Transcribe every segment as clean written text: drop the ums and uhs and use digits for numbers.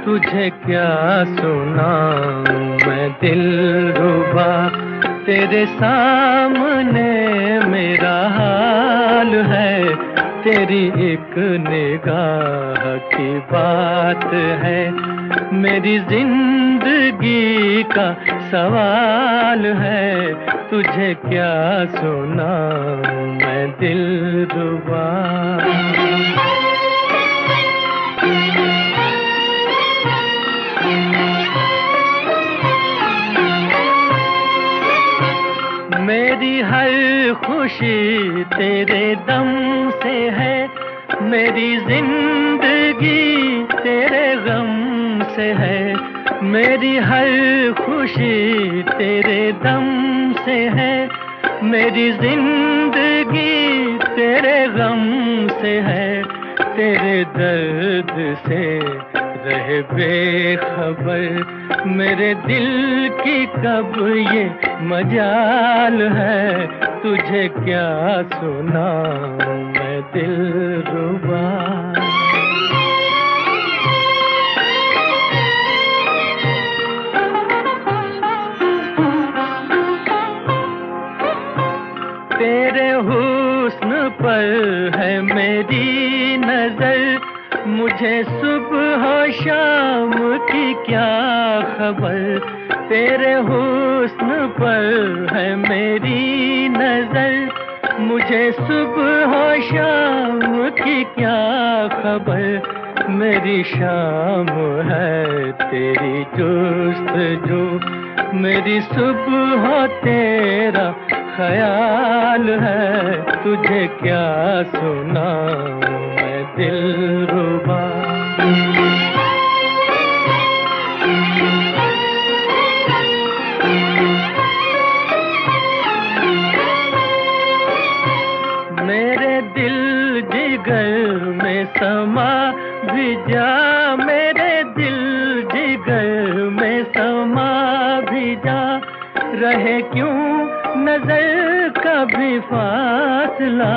तुझे क्या सुनाऊं मैं दिलरुबा, तेरे सामने मेरा हाल है। तेरी एक निगाह की बात है, मेरी जिंदगी का सवाल है। तुझे क्या सुनाऊं मैं दिलरुबा। मेरी हर खुशी तेरे दम से है, मेरी जिंदगी तेरे गम से है, मेरी हर खुशी तेरे दम से है, मेरी जिंदगी तेरे गम से है, तेरे दर्द से रहे बेखबर, मेरे दिल की कब ये मजाल है, तुझे क्या सुनाऊं मैं दिलरुबा। तेरे हुस्न पर है मेरी नजर, मुझे सुबह शाम की क्या खबर, तेरे हुस्न पर है मेरी नजर, मुझे सुबह शाम की क्या खबर, मेरी शाम है तेरी जुस्तजू, मेरी सुबह तेरा ख्याल है, तुझे क्या सुनाऊं मैं दिलरुबा। मेरे दिल जिगर में समा भी जा, मेरे दिल जिगर में समा भी जा, रहे क्यों नजर का भी फासला,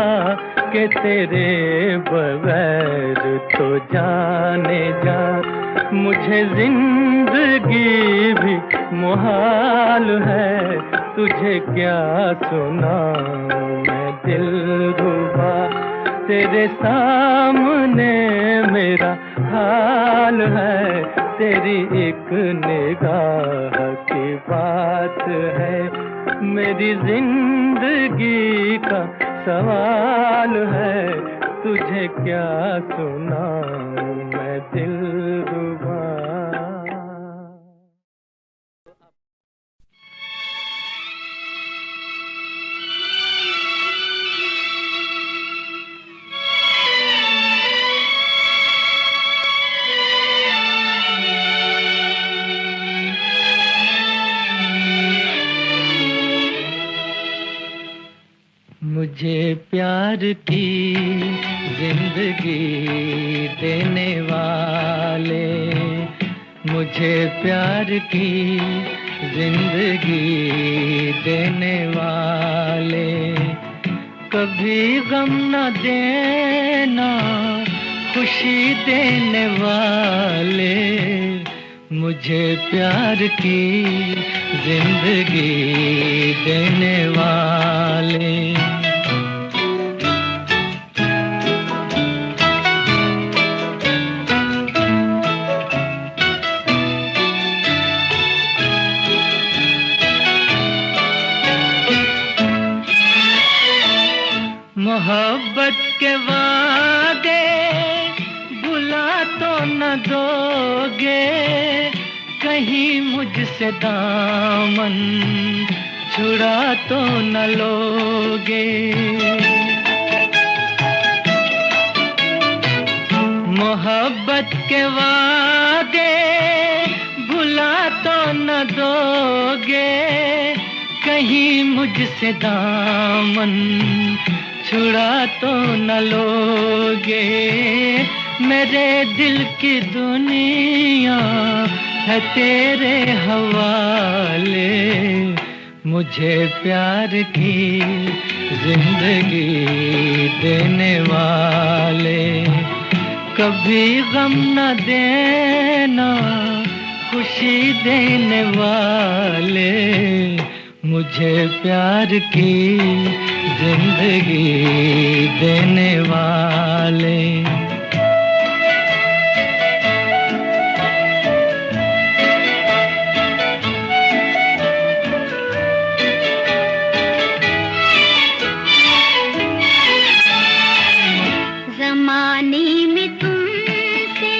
के तेरे बगैर तो जाने जा, मुझे जिंदगी भी मुहाल है, तुझे क्या सुनाऊं मैं दिलरुबा, तेरे सामने मेरा हाल है, तेरी एक निगाह की बात है, मेरी जिंदगी का सवाल है, तुझे क्या सुनाऊं मैं दिलरुबा। मुझे प्यार की जिंदगी देने वाले, मुझे प्यार की जिंदगी देने वाले, कभी गम न देना खुशी देने वाले, मुझे प्यार की जिंदगी देने वाले। मोहब्बत के वादे भुला तो न दोगे, कहीं मुझसे दामन छुड़ा तो न लोगे। मोहब्बत के वादे भुला तो न दोगे, कहीं मुझसे दामन छुड़ा तो न लोगे। मेरे दिल की दुनिया है तेरे हवाले, मुझे प्यार की जिंदगी देने वाले, कभी गम न देना खुशी देने वाले, मुझे प्यार की जिंदगी देने वाले। ज़माने में तुमसे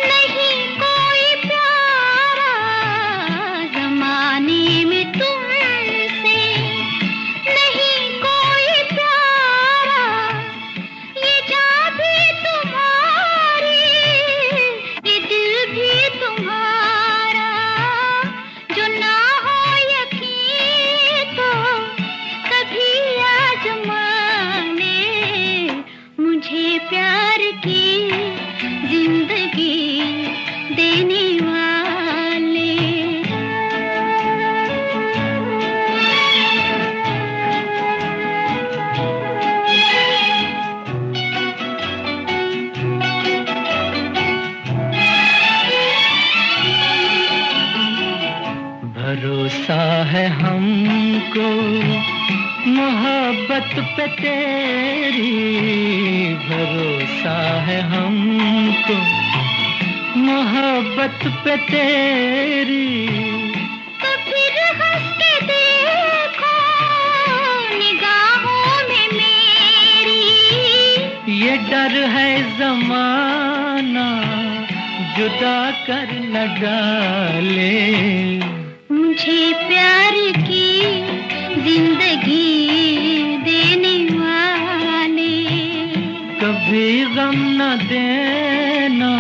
नहीं कोई प्यारा, ज़माने में तुमसे नहीं कोई प्यारा, पे तेरी, भरोसा है हमको मोहब्बत पे तेरी। तो फिर हंस के देखो निगाहों में मेरी, ये डर है ज़माना जुदा कर न डाले। मुझे प्यार की जिंदगी देने वाले, कभी गम न देना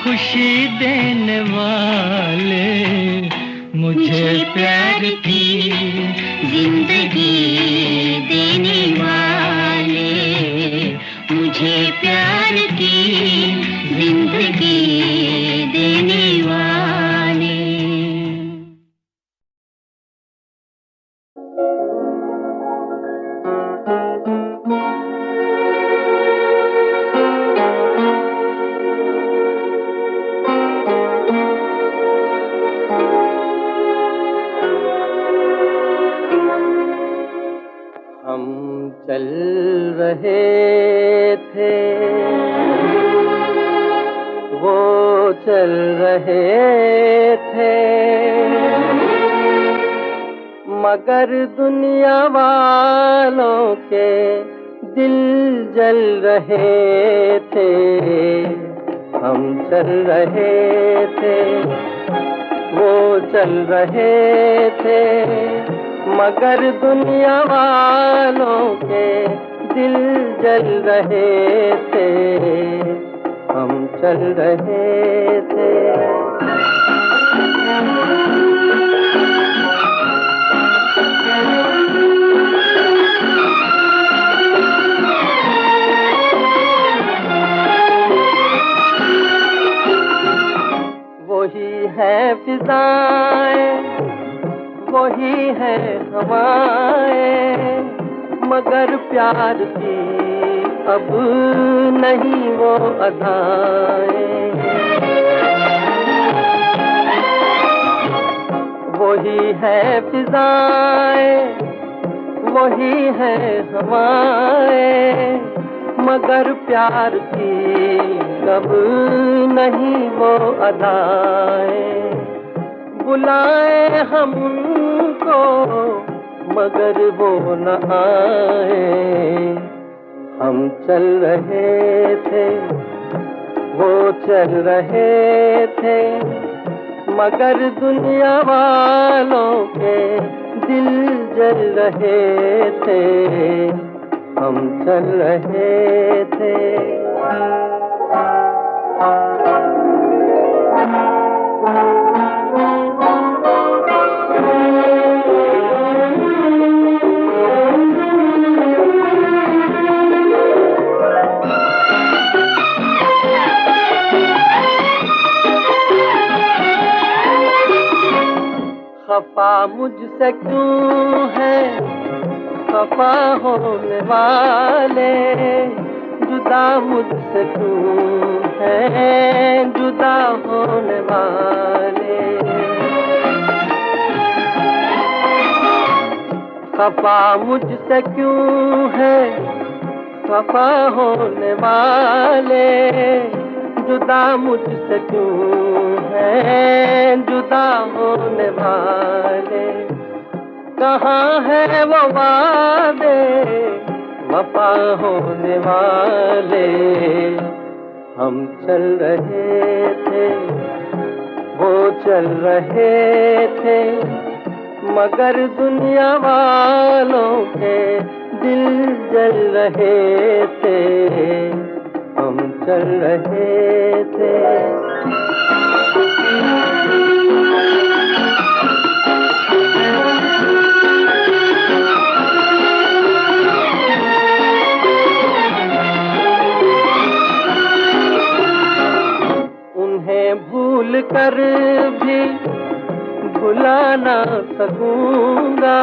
खुशी देने वाले। मुझे प्यार की जिंदगी देने वाले, मुझे प्यार की जिंदगी देने वाले। चल रहे थे वो चल रहे थे, मगर दुनिया वालों के दिल जल रहे थे। हम चल रहे थे वो चल रहे थे, मगर दुनिया वालों के दिल जल रहे थे। हम चल रहे थे। वही है फिजाएं, वही है हवाएं, मगर प्यार की अब नहीं वो अदाएं। वही है फिजाएं, वही है हवाएं, मगर प्यार की अब नहीं वो अदाएं। बुलाए हम उनको मगर वो न आए। हम चल रहे थे वो चल रहे थे, मगर दुनिया वालों के दिल जल रहे थे। हम चल रहे थे। खफा मुझसे क्यों है खफा होने वाले, जुदा मुझसे क्यों है जुदा होने वाले। खफा मुझसे क्यों है खफा होने वाले, जुदा मुझसे क्यों है जुदा होने वाले। कहाँ है वो वादे वफा होने वाले। हम चल रहे थे वो चल रहे थे, मगर दुनिया वालों के दिल जल रहे थे। हम चल रहे थे। उन्हें भूल कर भी भुला ना सकूंगा,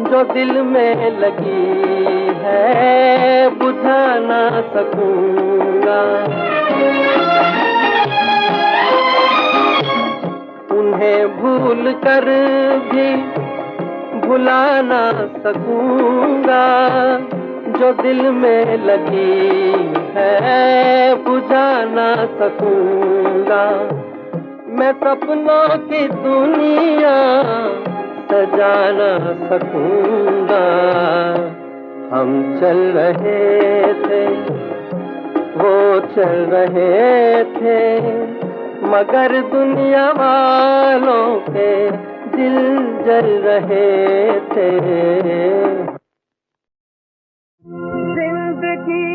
जो दिल में लगी है बुझा ना सकूंगा। उन्हें भूल कर भी भुला ना सकूंगा, जो दिल में लगी है बुझा ना सकूंगा। मैं सपनों की दुनिया सजा ना सकूंगा। हम चल रहे थे, वो चल रहे थे, मगर दुनिया वालों के दिल जल रहे थे। जिंदगी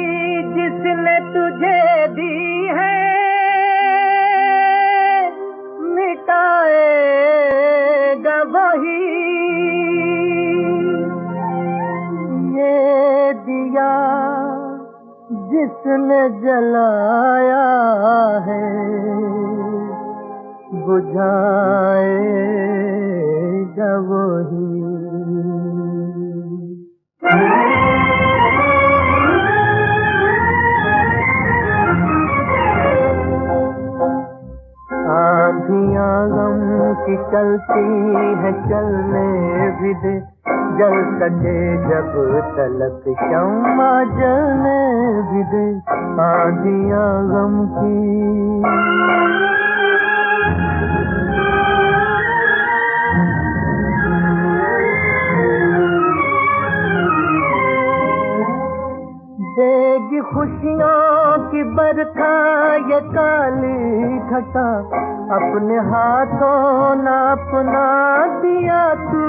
जिसने तुझे दी है मिटाएगा वही, ये दिया जिसने जलाया है बुझाएगा वही। आँधियाँ गम की चलती है चलने भी दे, जल सके जब तलक शम्मा जलने भी दे। आँधियाँ गम की देगी खुशियों की बरखा ये काली घटा, अपने हाथों न अपना दिया तू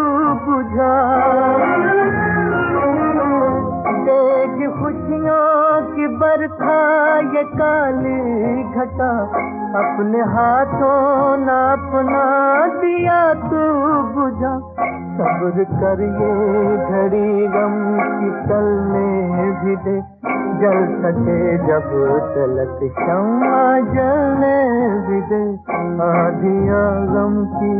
बुझा। देगी खुशियों की बरखा ये काली घटा, अपने हाथों न अपना दिया तू बुझा। सब्र करिए घड़ी गम की चलने भी दे, जल सके जब तलक शम्मा जलने भी दे। आँधियाँ गम की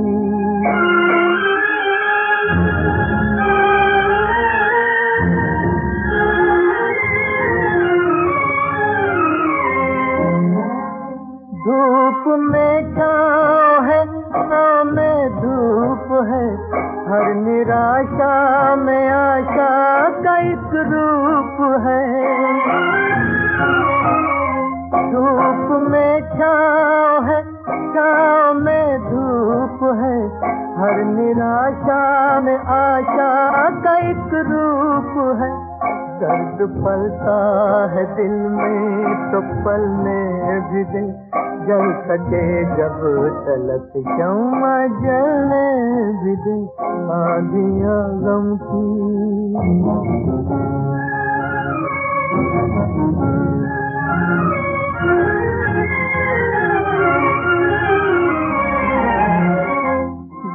धूप में छाँव है, छाँव में धूप है, हर निराशा में आशा का एक रूप है। धूप में छाँव है, छाँव में धूप है, हर निराशा में आशा का एक रूप है। दर्द पलता है दिल में तो पलने भी दे, जल सके जब तलक शम्मा जलने भी दे। आँधियाँ गम की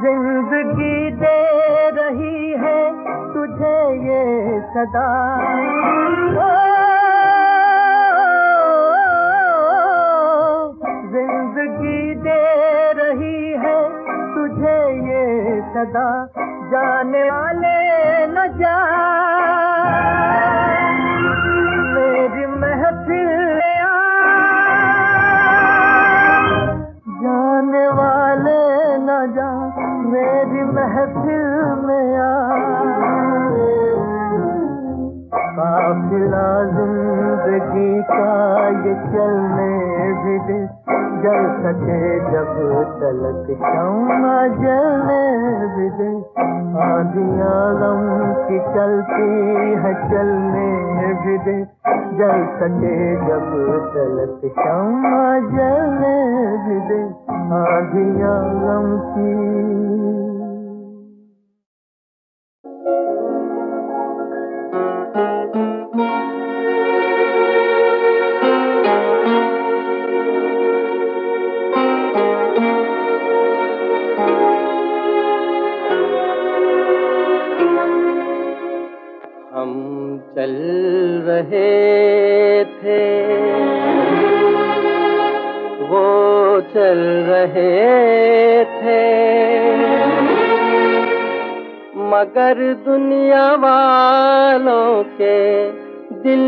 जिंदगी दे रही है तुझे ये सदा, जिंदगी दे रही है तुझे ये सदा। जाने वाले न जा मेरी महफिल में आ, जाने वाले न जा मेरी महफिल में आ। काफिला जिंदगी का ये चलने भी दे, जल सके जब तलक शम्मा जलने भी दे। आँधियाँ गम की चलती है चलने भी दे, जल सके जब तलक शम्मा जलने भी दे। आँधियाँ गम की चल रहे थे, वो चल रहे थे, मगर दुनिया वालों के दिल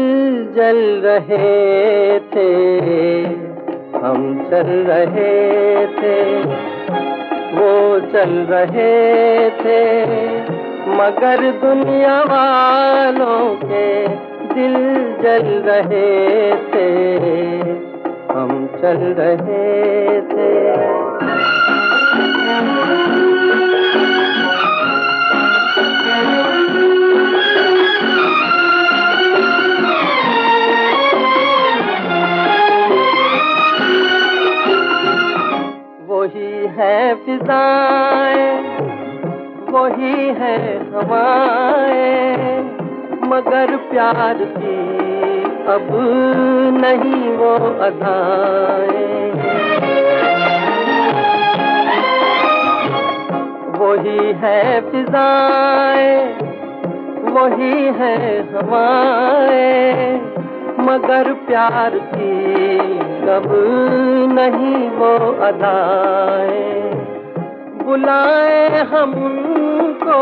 जल रहे थे। हम चल रहे थे, वो चल रहे थे, मगर दुनिया वालों के दिल जल रहे थे, हम चल रहे थे। वही है फिजाएं, वही है हवाएं, मगर प्यार की अब नहीं वो अदाएं। वही है फिजाएं, वही है हवाएं, मगर प्यार की अब नहीं वो अदाएं। बुलाए हम उनको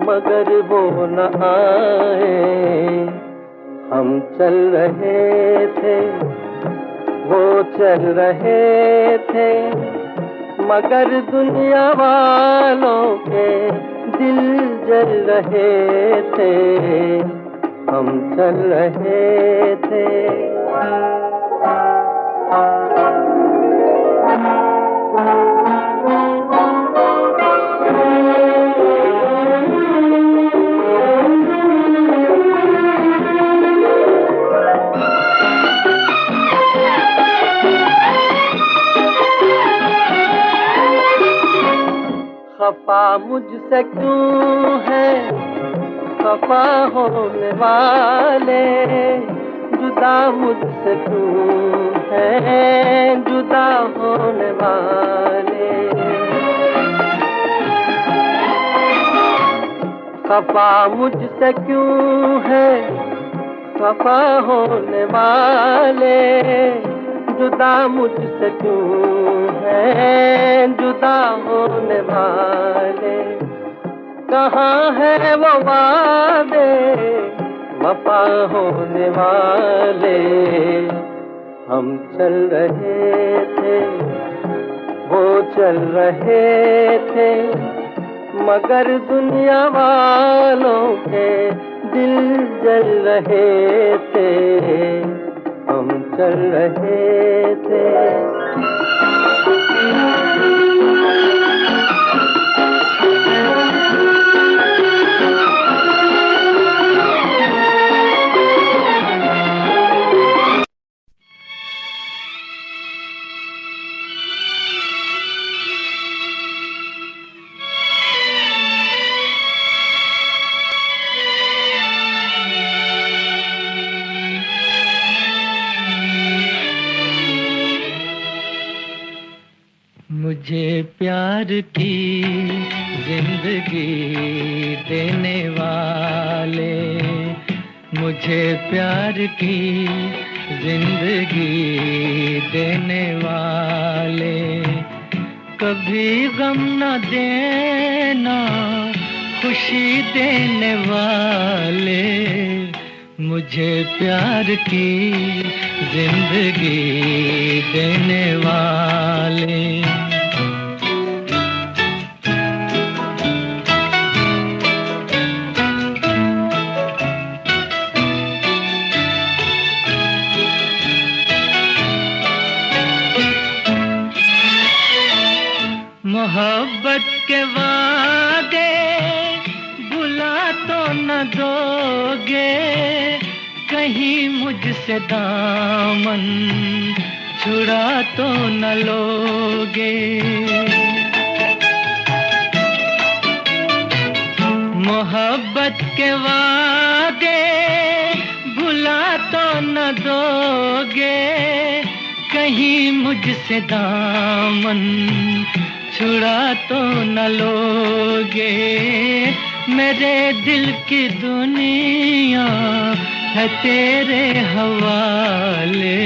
मगर वो न आए, हम चल रहे थे, वो चल रहे थे, मगर दुनिया वालों के दिल जल रहे थे, हम चल रहे थे। खफा मुझसे क्यों है खफा होने वाले, जुदा मुझसे क्यों है जुदा होने वाले। खफा मुझसे क्यों है खफा होने वाले, जुदा मुझसे क्यों है जुदा होने वाले। कहाँ है वो वादे वफा होने वाले, हम चल रहे थे, वो चल रहे थे, मगर दुनिया वालों के दिल जल रहे थे, हम चल रहे थे। मुझे प्यार की जिंदगी देने वाले, मुझे प्यार की जिंदगी देने वाले, कभी गम न देना खुशी देने वाले, मुझे प्यार की जिंदगी देने वाले। मोहब्बत के वादे भुला तो न दोगे, कहीं मुझसे दामन छुड़ा तो न लोगे। मोहब्बत के वादे भुला तो न दोगे, कहीं मुझसे दामन छुड़ा तो न लोगे। मेरे दिल की दुनिया है तेरे हवाले,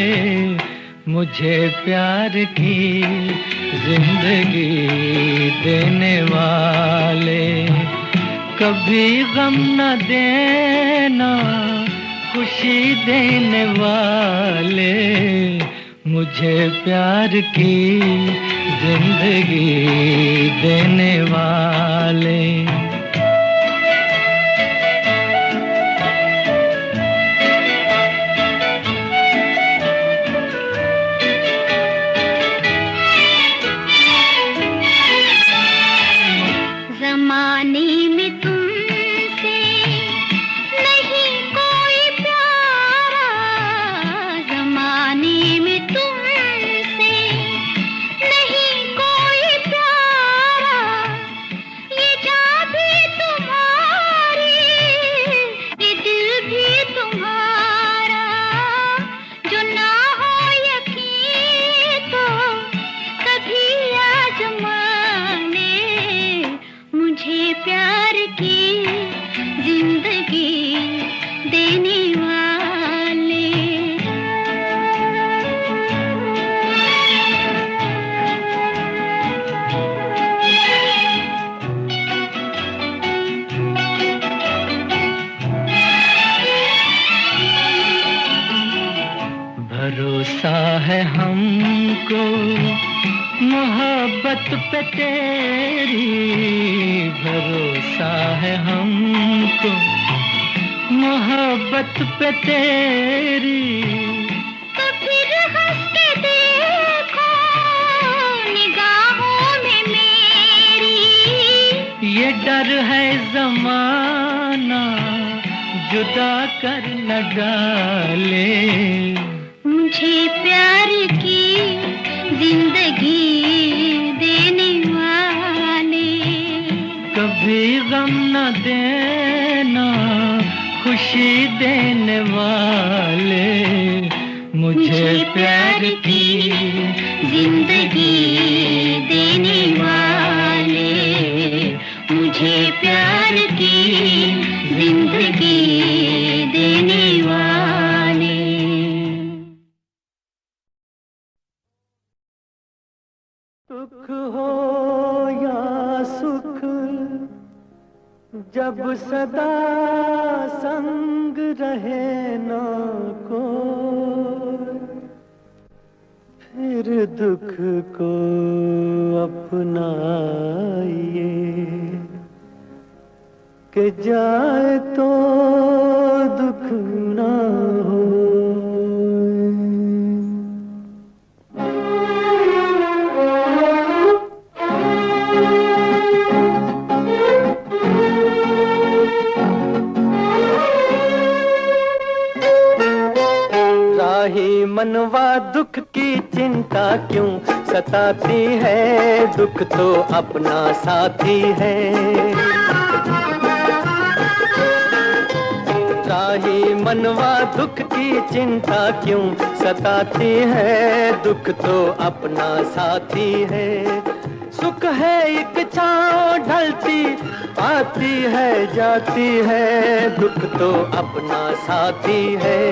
मुझे प्यार की जिंदगी देने वाले, कभी गम न देना खुशी देने वाले, मुझे प्यार की जिंदगी देने वाले। पे तेरी भरोसा है हमको, मोहब्बत पे तेरी। तो फिर हंस के देखो निगाहों में मेरी। ये डर है ज़माना जुदा कर न डाले, मुझे प्यार की जिंदगी देने वाले। कभी गम न देना खुशी देने वाले, मुझे प्यार की जिंदगी देने वाले, मुझे प्यार की जिंदगी देने वाले। दुख हो या सुख जब सदा संग रहे ना कोई, फिर दुख को अपनाइए कि जाए तो दुख ना हो। राही मनवा दुख की चिंता क्यों सताती है, दुख तो अपना साथी है। राही मनवा दुख की चिंता क्यों सताती है, दुख तो अपना साथी है। सुख है एक छाँव ढलती आती है जाती है, दुख तो अपना साथी है।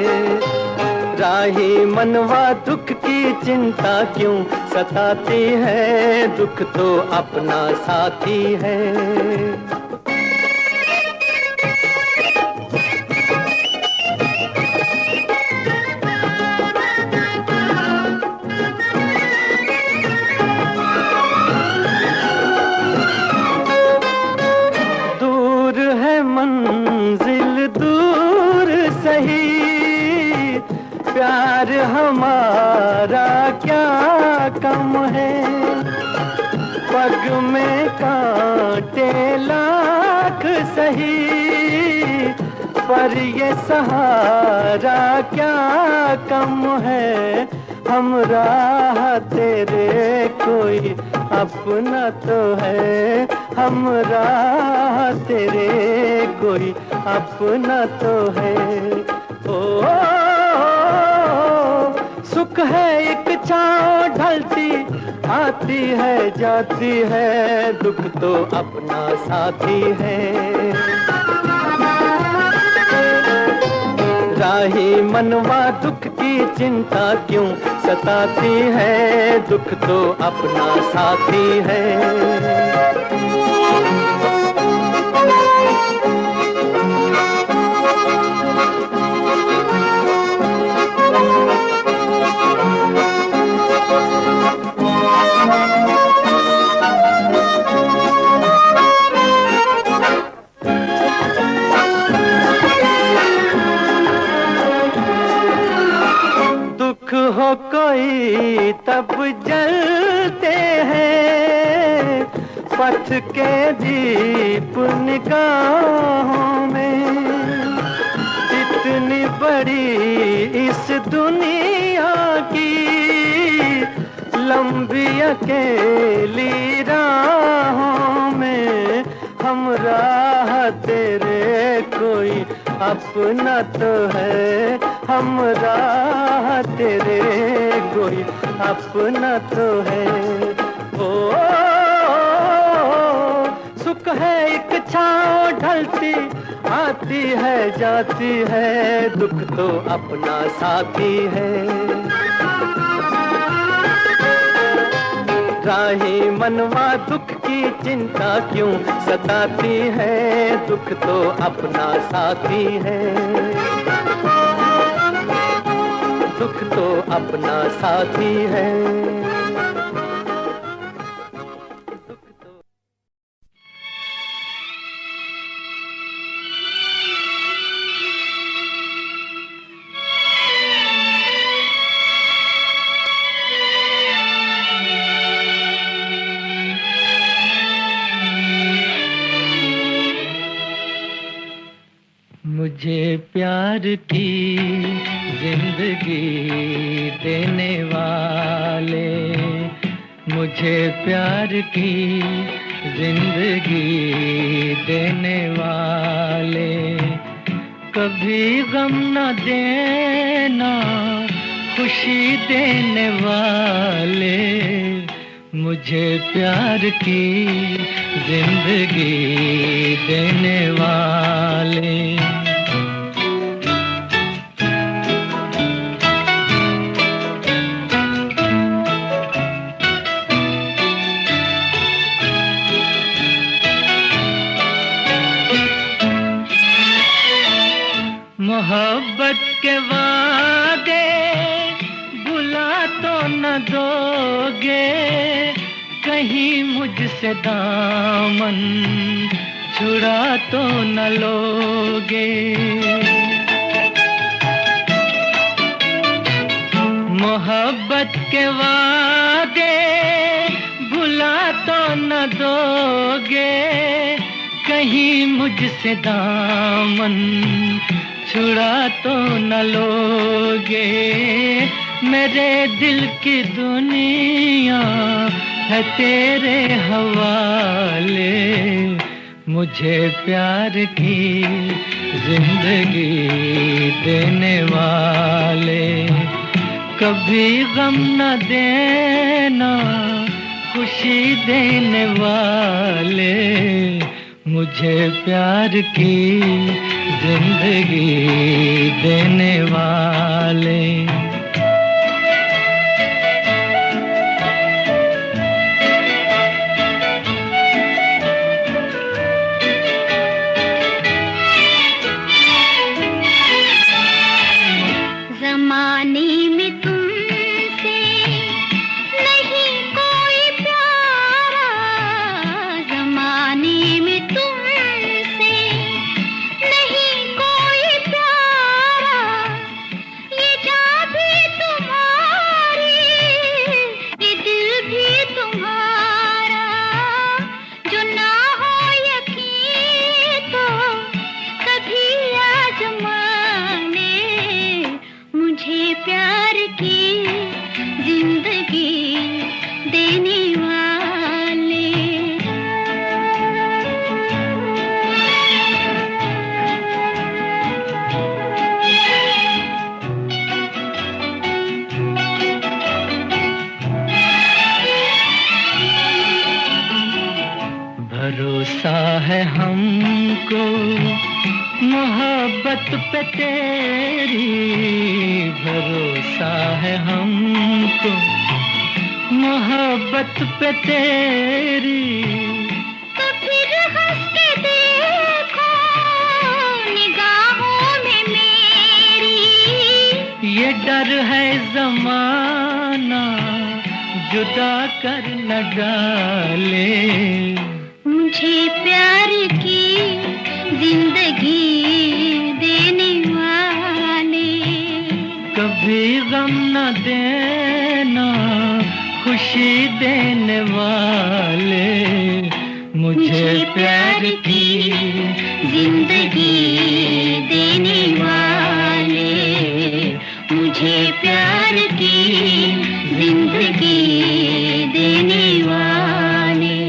राही मनवा दुख की चिंता क्यों सताती है, दुख तो अपना साथी है। दूर है मंजिल दूर सही, प्यार हमारा क्या कम है। पग में कांटे लाख सही, पर ये सहारा क्या कम है। हम राह तेरे कोई अपना तो है, हम राह तेरे कोई अपना तो है। ओ सुख है एक छाँव ढलती आती है जाती है, दुख तो अपना साथी है। राही मनवा दुख की चिंता क्यों सताती है, दुख तो अपना साथी है। हो कोई तब जलते हैं पथ के दीप निगाहों में। इतनी बड़ी इस दुनिया की लंबी अकेली राहों में, हम राह तेरे कोई अपना तो है, हम राह तेरे कोई अपना तो है। ओ सुख है एक छाँव ढलती आती है जाती है, दुख तो अपना साथी है। राही मनवा दुख की चिंता क्यों सताती है, दुख तो अपना साथी है। दुख तो अपना साथी है। की जिंदगी देने वाले, मुझे प्यार की जिंदगी देने वाले, कभी गम न देना खुशी देने वाले, मुझे प्यार की जिंदगी देने वाले। मोहब्बत के वादे भुला तो न दोगे, कहीं मुझसे दामन छुड़ा तो न लोगे। मोहब्बत के वादे भुला तो न दोगे, कहीं मुझसे दामन छुड़ा तो न लोगे। मेरे दिल की दुनिया है तेरे हवाले, मुझे प्यार की जिंदगी देने वाले, कभी गम न देना खुशी देने वाले, मुझे प्यार की जिंदगी देने वाले। ज़माने में तुमसे नहीं कोई प्यारा, ज़माने में तुमसे नहीं कोई प्यारा, ये जान भी तुम्हारी, ये दिल भी तुम्हारा, जो ना हो यकीन तो कभी आज़माने, मुझे प्यार की जिंदगी देने वाले। भरोसा है हमको मोहब्बत पे तेरी, भरोसा है हमको मोहब्बत पे तेरी, तो फिर हंस के देखो निगाहों में मेरी, ये डर है ज़माना जुदा कर न डाले, मुझे प्यार की जिंदगी देने वाले, कभी गम न देना खुशी देने वाले, मुझे प्यार की जिंदगी देने वाले, मुझे प्यार की जिंदगी देने वाले।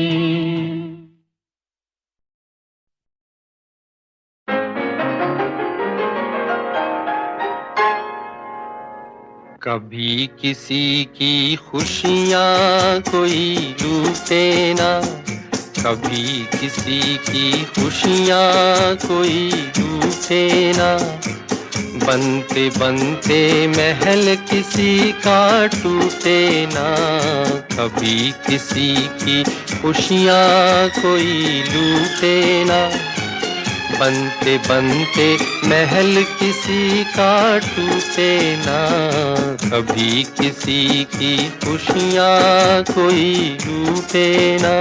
कभी किसी की खुशियाँ कोई लूटे ना, कभी किसी की खुशियाँ कोई लूटे ना, बनते बनते महल किसी का टूटे ना, कभी किसी की खुशियाँ कोई लूटे ना, बनते बनते महल किसी का टूटे ना, कभी किसी की खुशियाँ कोई लूटे ना।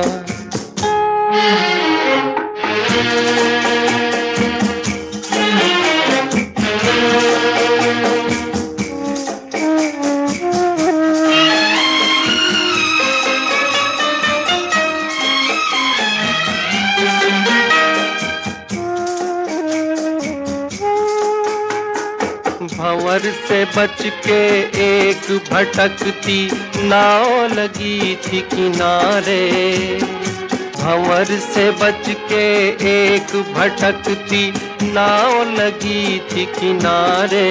भंवर से बच के एक भटकती नाव लगी थी किनारे। भंवर से बच के एक भटकती नाव लगी थी किनारे।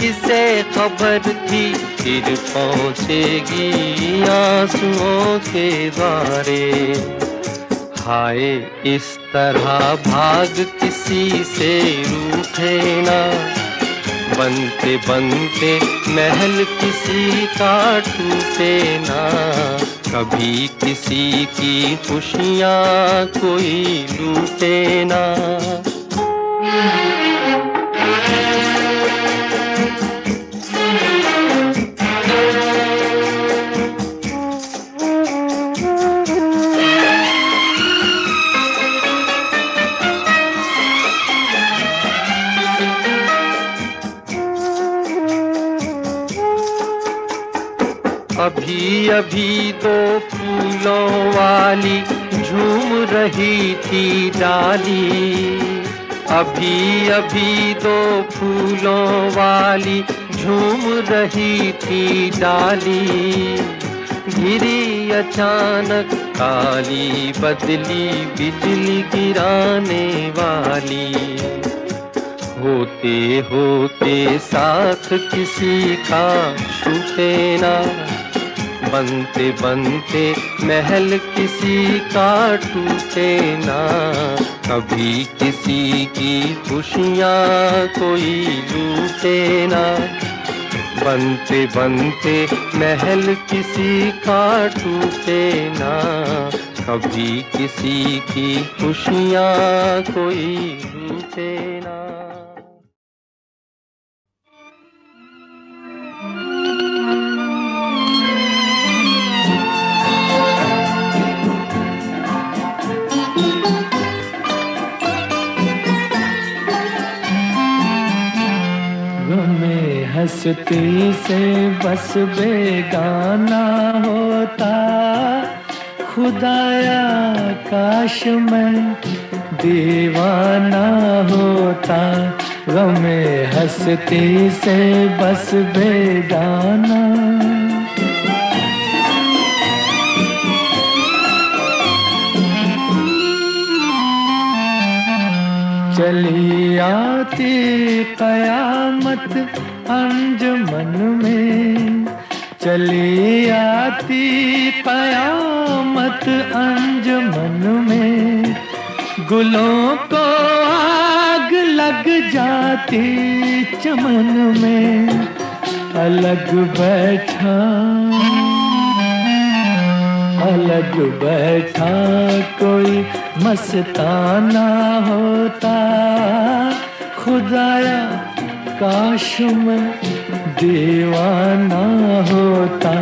किसे खबर थी फिर पहुँचेगी आंसुओं के द्वारे। हाय इस तरह भाग किसी से रूठे ना, बनते बनते महल किसी का टूटे ना। कभी किसी की खुशियाँ कोई लूटे ना। अभी अभी दो फूलों वाली झूम रही थी डाली। अभी अभी दो फूलों वाली झूम रही थी डाली। गिरी अचानक काली बदली बिजली गिराने वाली। होते होते साथ किसी का छूटे ना, बनते बनते महल किसी का टूटे ना। कभी किसी की खुशियाँ कोई लूटे ना, बनते बनते महल किसी का टूटे ना। कभी किसी की खुशियाँ कोई लूटे ना। हंसती से बस बेगाना होता। खुदाया काश मैं दीवाना होता। गमे हंसती से बस बेगाना। चली आती कयामत अंजुमन में। चली आती कयामत अंजुमन में। गुलों को आग लग जाती चमन में। अलग बैठा कोई मस्ताना होता। खुदाया काश मैं दीवाना होता।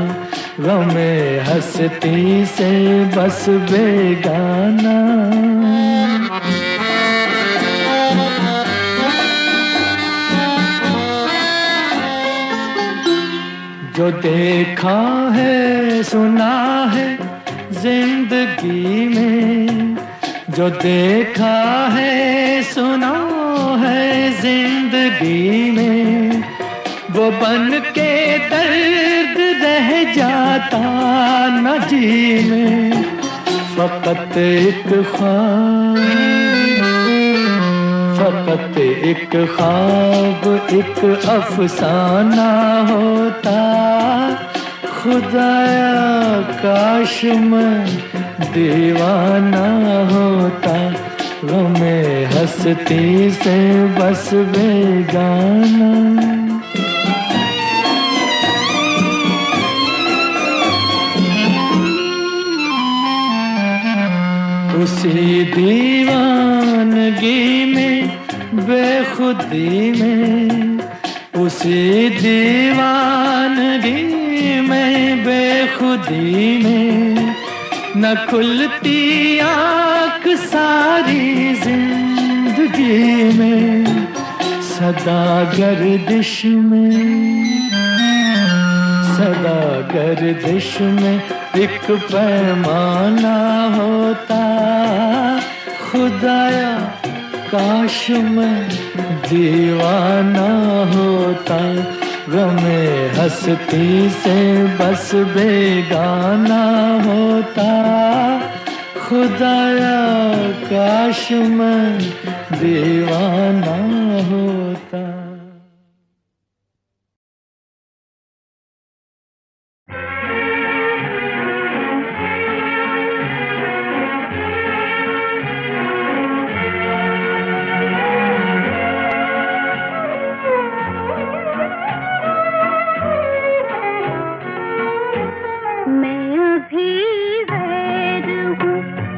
गमे हंसती से बस बेगाना। जो देखा है सुना है जिंदगी में। जो देखा है सुना है जिंदगी में। वो बन के दर्द रह जाता न जी में। फकत एक ख्वाब एक अफसाना होता। खुदाया काश मैं दीवाना होता। गमे हंसती से बस बेगाना। उसी दीवानगी में बेखुदी में। उसी दीवानगी में बेखुदी में। न खुलती आँख सारी जिंदगी में। सदा गर्दिश में एक पैमाना होता। खुदाया काश मैं दीवाना होता, गमे हस्ती से बस बेगाना होता। खुदाया काश मैं दीवाना होता।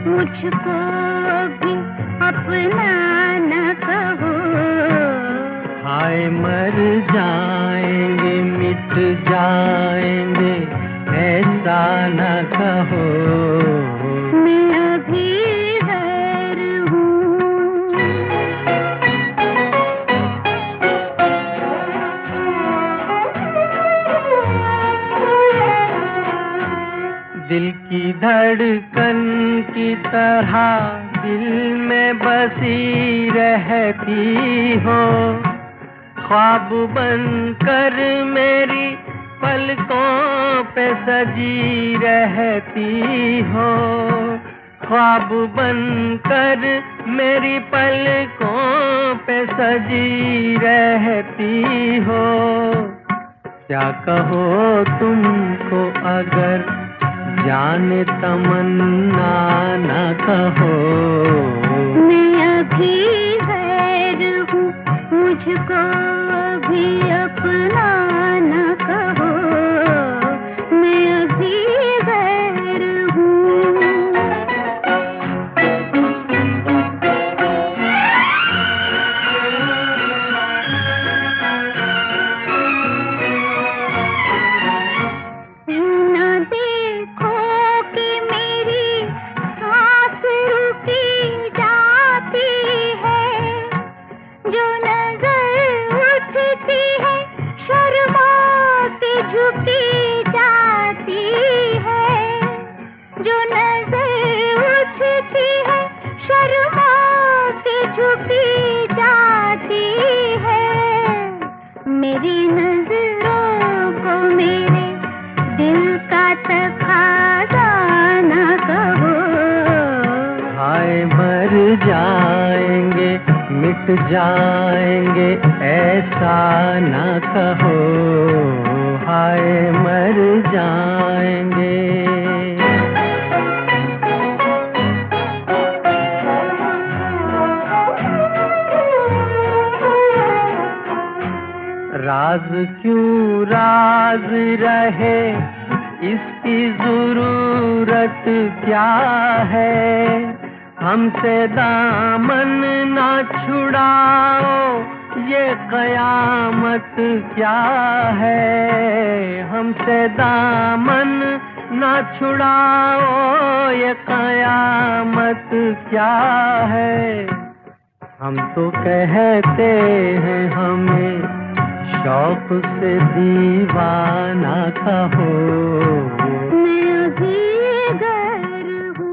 मुझको भी अपना न कहो। हाय मर जाएंगे मिट जाएंगे ऐसा न कहो। मैं अभी गैर हूँ। दिल की धड़कन की तरह दिल में बसी रहती हो, ख्वाब बनकर मेरी पलकों पे सजी रहती हो। ख्वाब बनकर मेरी पलकों पे सजी रहती हो। क्या कहो तुमको अगर जाने तमन्ना न कहो। मैं अभी गैर हूँ, मुझको अभी अपना न कहो। मैं अभी गैर हूँ। मेरी नजरों को मेरे दिल का तकाज़ा न कहो। हाय मर जाएंगे मिट जाएंगे ऐसा न कहो। हाय मर जाएंगे। राज क्यों राज रहे इसकी जरूरत क्या है। हमसे दामन ना छुड़ाओ ये कयामत क्या है। हमसे दामन ना छुड़ाओ ये कयामत क्या है। हम तो कहते हैं हमें शौक से दीवाना कहो। मैं अभी गैर हूँ।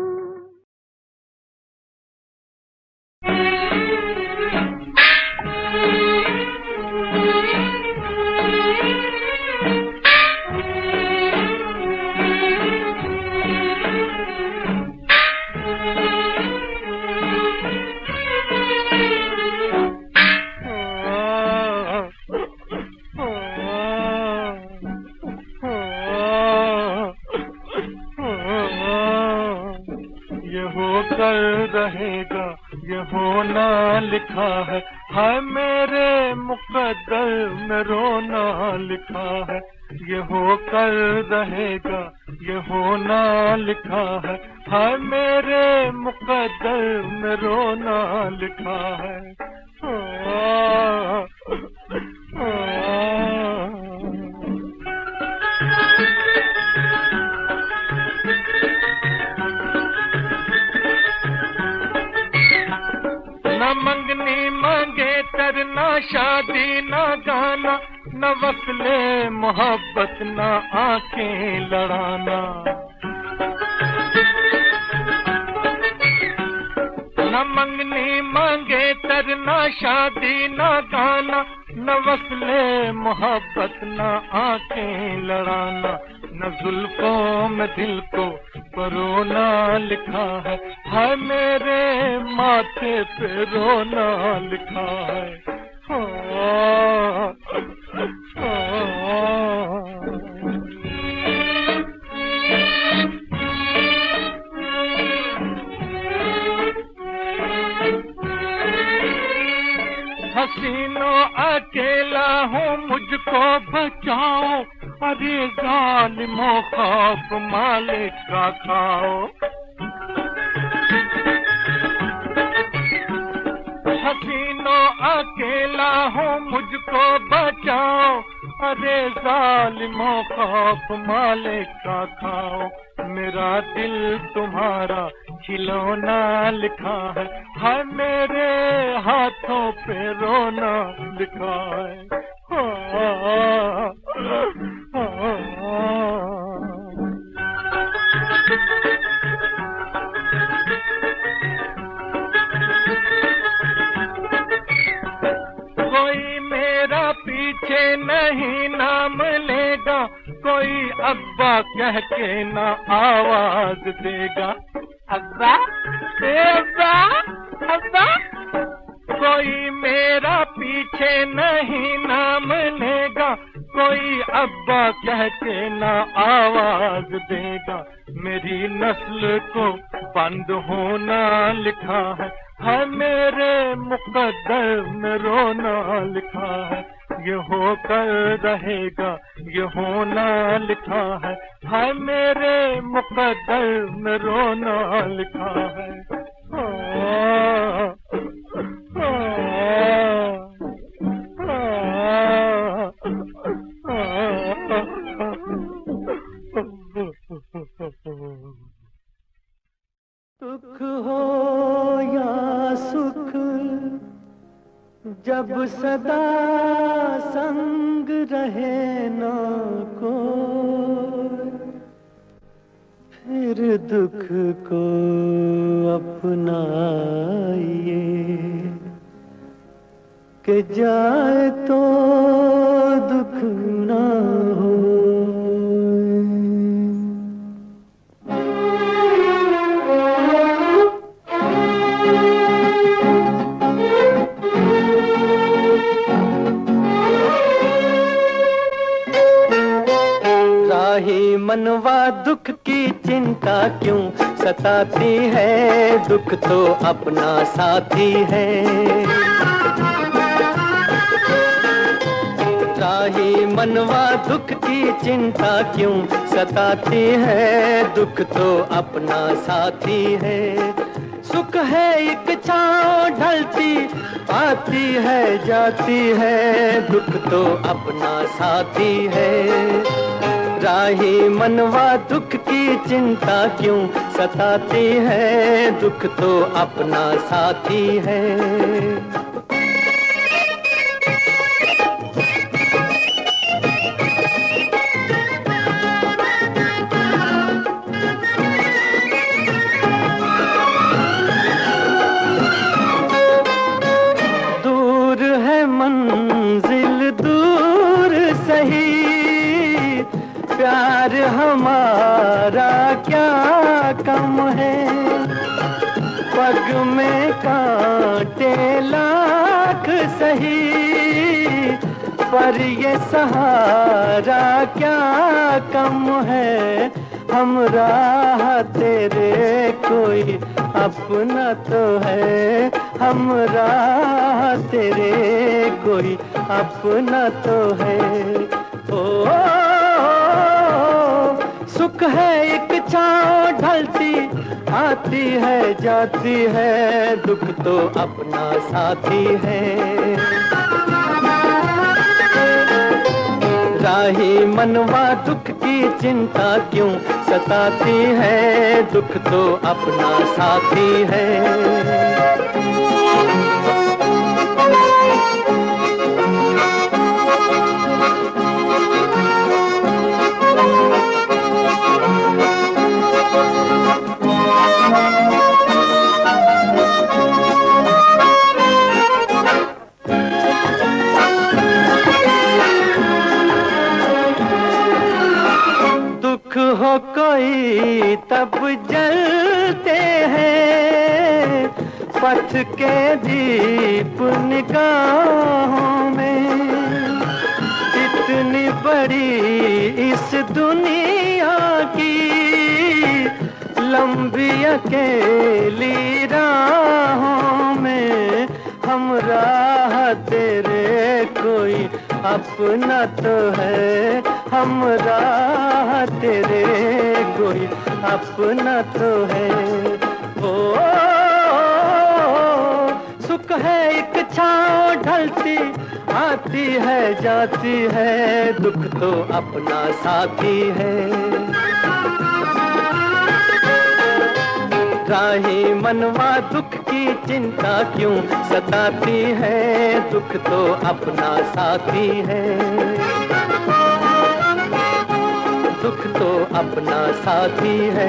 रहेगा ये होना लिखा है। हाय मेरे मुकद्दर में रोना लिखा है। ये होकर रहेगा ये होना लिखा है। हाय मेरे मुकद्दर में रोना लिखा है। न मंगनी मांगे तर ना शादी ना गाना, न वक्ले मोहब्बत ना आंखें लड़ाना। न मंगनी मांगे तरना, शादी ना गाना, न वस्ले मोहब्बत, न आंखें लड़ाना, न जुल्फों में दिल को परोना लिखा है मेरे माथे पे रोना लिखा है। हाँ, हसीनो अकेला हूँ मुझको बचाओ, अरे जालिमों खौफ मालिक का खाओ। हसीनो अकेला हूँ मुझको बचाओ, अरे जालिमों खौफ मालिक का खाओ। मेरा दिल तुम्हारा खिलौना लिखा है मेरे हाथों पे रोना लिखा है। हाँ, कोई मेरा पीछे नहीं नाम लेगा, कोई अब्बा कह के ना आवाज देगा। अब्बा, अब्बा, अब्बा, कोई मेरा पीछे नहीं नाम लेगा, कोई अब्बा कह के ना आवाज देगा। मेरी नस्ल को बंद होना लिखा है मेरे मुकद्दर में रोना लिखा है। ये होकर रहेगा ये होना लिखा है मेरे मुकद्दर में रोना लिखा है। हाँ, दुख हो या सुख जब सदा संग रहे ना कोई, फिर दुख को अपनाइए कि जाए तो दुख ना हो। राही मनवा दुख की चिंता क्यों सताती है, दुख तो अपना साथी है। राही मनवा दुख की चिंता क्यों सताती है, दुख तो अपना साथी है। सुख है एक छाँव ढलती आती है जाती है, दुख तो अपना साथी है। राही मनवा दुख की चिंता क्यों सताती है, दुख तो अपना साथी है। दूर है मंजिल दूर सही, प्यार हमारा क्या कम है। पग में कांटे लाख सही, पर ये सहारा क्या कम है। हम राह तेरे कोई अपना तो है, हम राह तेरे कोई अपना तो है। ओ सुख है एक छाँव ढलती आती है जाती है, दुख तो अपना साथी है। राही मनवा दुख की चिंता क्यों सताती है, दुख तो अपना साथी है। जब जलते हैं पथ के दीप निगाहों में, इतनी बड़ी इस दुनिया की लंबी अकेली राहों में, हम राह तेरे कोई अपना तो है, हम राह तेरे कोई अपना तो है। ओ सुख है एक छाँव ढलती आती है जाती है, दुख तो अपना साथी है। राही मनवा दुख की चिंता क्यों सताती है, दुख तो अपना साथी है, दुख तो अपना साथी है।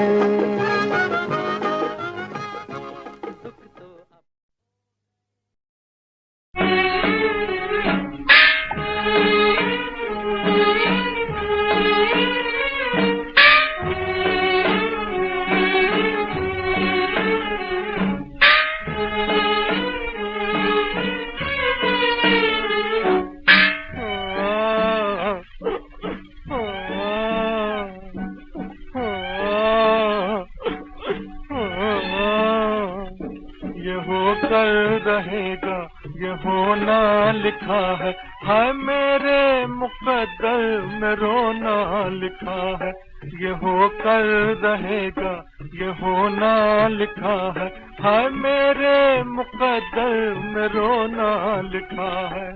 रहेगा ये होना लिखा है, हाय मेरे मुकद्दर में रोना लिखा है। ये होकर रहेगा ये होना लिखा है, हाय मेरे मुकद्दर में रोना लिखा है।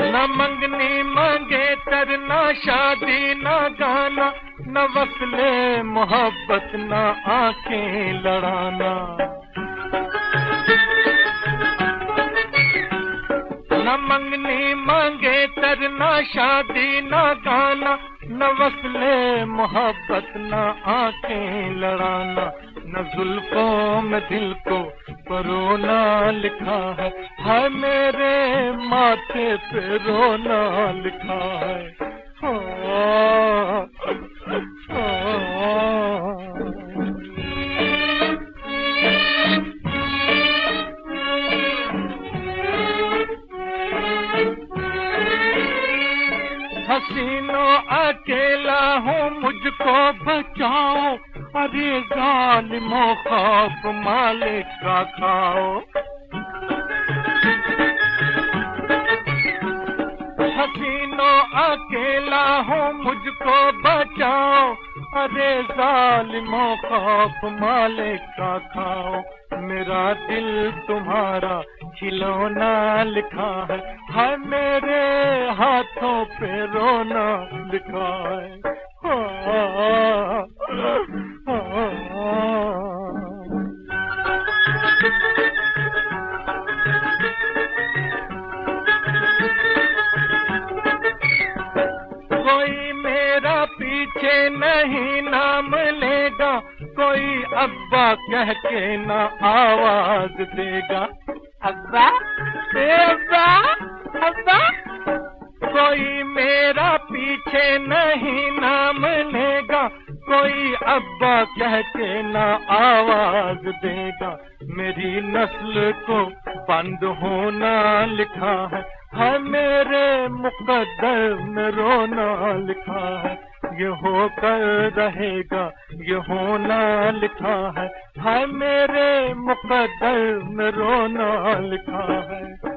न मंगनी मांगे तरना शादी न गाना, न वक्ले मोहब्बत न आंखें लड़ाना। न मंगनी मांगे तरना शादी न गाना, न वक्ले मोहब्बत न आंखें लड़ाना। न जुल्फों में दिल को रोना लिखा है, हाय मेरे माथे पे रोना लिखा है। हसीनो अकेला हूँ मुझको बचाओ, अरे जालिमो खौफ मालिक का खाओ। हसीनो अकेला हूँ मुझको बचाओ, अरे जालिमो खौफ मालिक का खाओ। मेरा दिल तुम्हारा खिलौना लिखा है, हाय मेरे हाथों पे रोना लिखा है। कोई मेरा पीछे नहीं नाम लेगा, कोई अब्बा कह के ना आवाज देगा। अब्बा अब्बा अब्बा, कोई मेरा पीछे नहीं नाम लेगा, कोई अब्बा कह के ना आवाज देगा। मेरी नस्ल को बंद होना लिखा है, हाय मेरे मुकद्दर में रोना लिखा है। ये होकर रहेगा ये होना लिखा है, हाय मेरे मुकद्दर में रोना लिखा है।